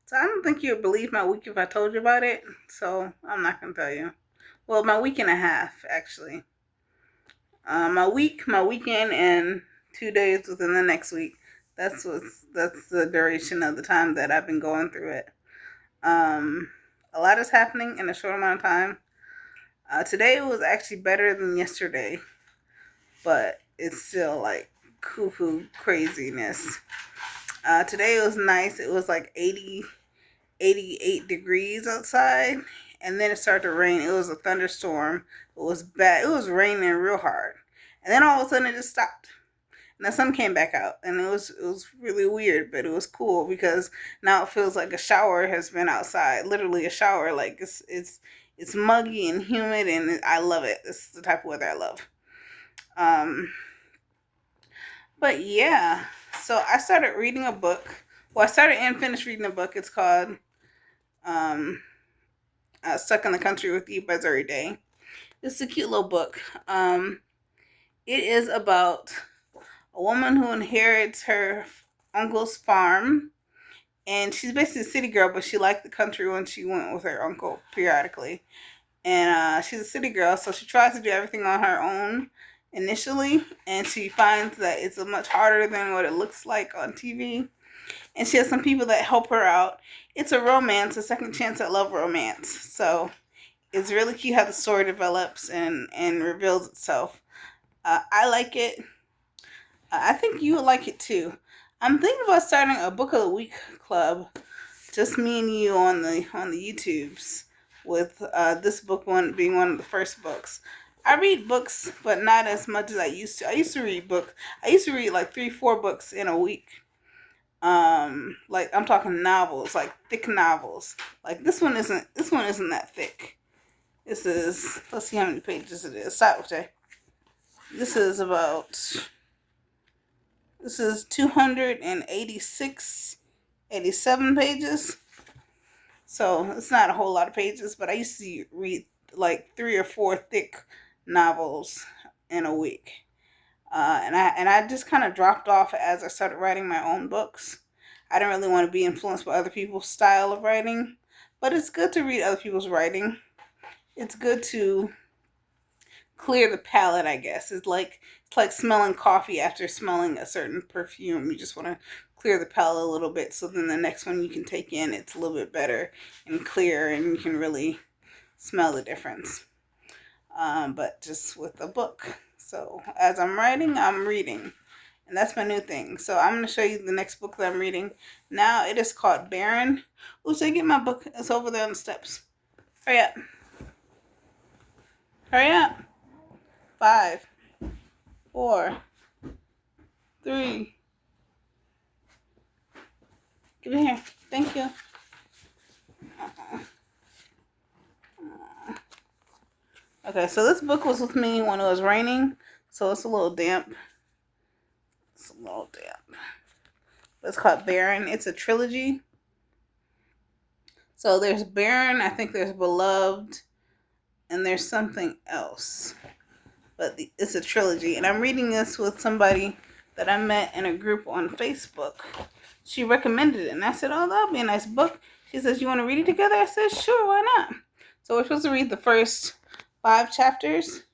So I don't think you would believe my week if I told you about it. So I'm not gonna tell you. Well, my week and a half actually. My week, my weekend, and 2 days within the next week. That's the duration of the time that I've been going through it. Um, a lot is happening in a short amount of time. Today was actually better than yesterday, but it's still like cuckoo craziness. Today it was nice. It was like 88 degrees outside, and then it started to rain. It was a thunderstorm. It was bad. It was raining real hard, and then all of a sudden it just stopped. And the sun came back out, and it was really weird, but it was cool because now it feels like a shower has been outside. Literally a shower. Like it's muggy and humid, and I love it. This is the type of weather I love. Um, but yeah, so I started reading a book. Well, I started and finished reading a book. It's called um, Stuck in the Country with You by Zuri Day. It's a cute little book. It is about a woman who inherits her uncle's farm, and she's basically a city girl, but she liked the country when she went with her uncle periodically. And she's a city girl, so she tries to do everything on her own initially, and she finds that it's much harder than what it looks like on TV. And she has some people that help her out. It's a romance, a second chance at love romance. So it's really cute how the story develops and reveals itself. I like it. I think you would like it too. I'm thinking about starting a book of the week club, just me and you on the YouTubes, with this book one being one of the first books. I read books, but not as much as I used to. I used to read books. I used to read like 3, 4 books in a week. Like I'm talking novels, like thick novels. Like this one isn't that thick. This is, let's see how many pages it is. Stop, Jay. This is about, this is 286, 87 pages. So it's not a whole lot of pages, but I used to read like 3 or 4 thick novels in a week. And I just kind of dropped off as I started writing my own books. I didn't really want to be influenced by other people's style of writing, but it's good to read other people's writing. It's good to clear the palate, I guess. It's like smelling coffee after smelling a certain perfume. You just want to clear the palate a little bit, so then the next one you can take in, it's a little bit better and clear, and you can really smell the difference. But just with a book. So as I'm writing, I'm reading. And that's my new thing. So I'm going to show you the next book that I'm reading. Now it is called Baron. Ooh, so I get my book. It's over there on the steps. Hurry up. Hurry up. 5, 4, 3. Give it here. Thank you. Okay, so this book was with me when it was raining. So it's a little damp. It's a little damp. It's called Baron. It's a trilogy. So there's Baron, I think there's Beloved, and there's something else. But it's a trilogy. And I'm reading this with somebody that I met in a group on Facebook. She recommended it, and I said, oh, that'll be a nice book. She says, you want to read it together? I said, sure, why not? So we're supposed to read the first 5 chapters,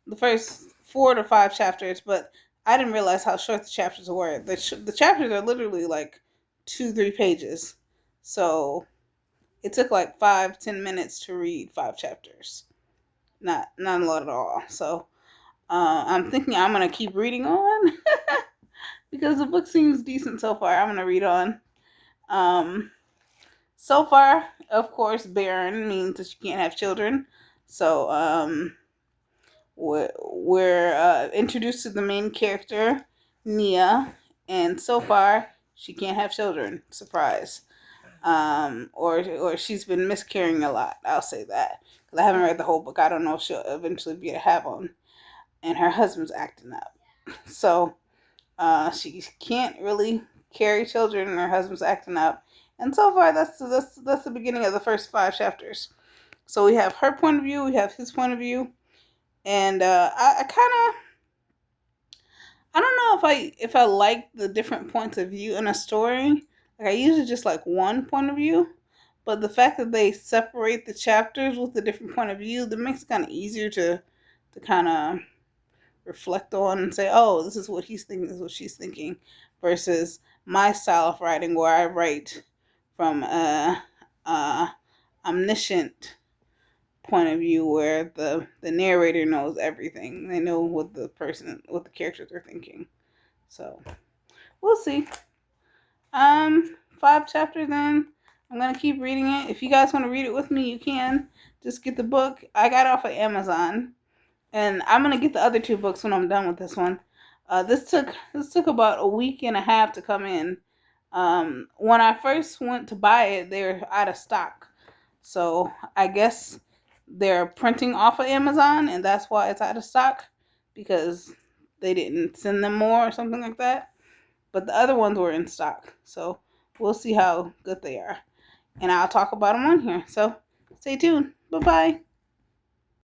the first 4 to 5 chapters, but I didn't realize how short the chapters were. The chapters are literally like 2, 3 pages. So it took like 5, 10 minutes to read 5 chapters. Not a lot at all. So I'm thinking I'm gonna keep reading on because the book seems decent so far. I'm gonna read on. Um, so far, of course, barren means that you can't have children. So we're introduced to the main character, Nia, and so far she can't have children. Surprise. Or she's been miscarrying a lot. I'll say that because I haven't read the whole book. I don't know if she'll eventually be able to have one. And her husband's acting up, so she can't really carry children, and her husband's acting up. And so far, that's the beginning of the first 5 chapters. So we have her point of view, we have his point of view, and I kind of, I don't know if I like the different points of view in a story. Like I usually just like one point of view, but the fact that they separate the chapters with a different point of view, that makes it kind of easier to kind of reflect on and say, oh, this is what he's thinking, this is what she's thinking, versus my style of writing where I write from a omniscient point of view where the narrator knows everything. They know what the characters are thinking. So we'll see. 5 chapters in. I'm gonna keep reading it. If you guys want to read it with me, you can. Just get the book. I got it off of Amazon, and I'm gonna get the other 2 books when I'm done with this one. This took about a week and a half to come in. When I first went to buy it, they were out of stock. So I guess they're printing off of Amazon, and that's why it's out of stock, because they didn't send them more or something like that. But the other ones were in stock. So we'll see how good they are. And I'll talk about them on here. So stay tuned. Bye bye.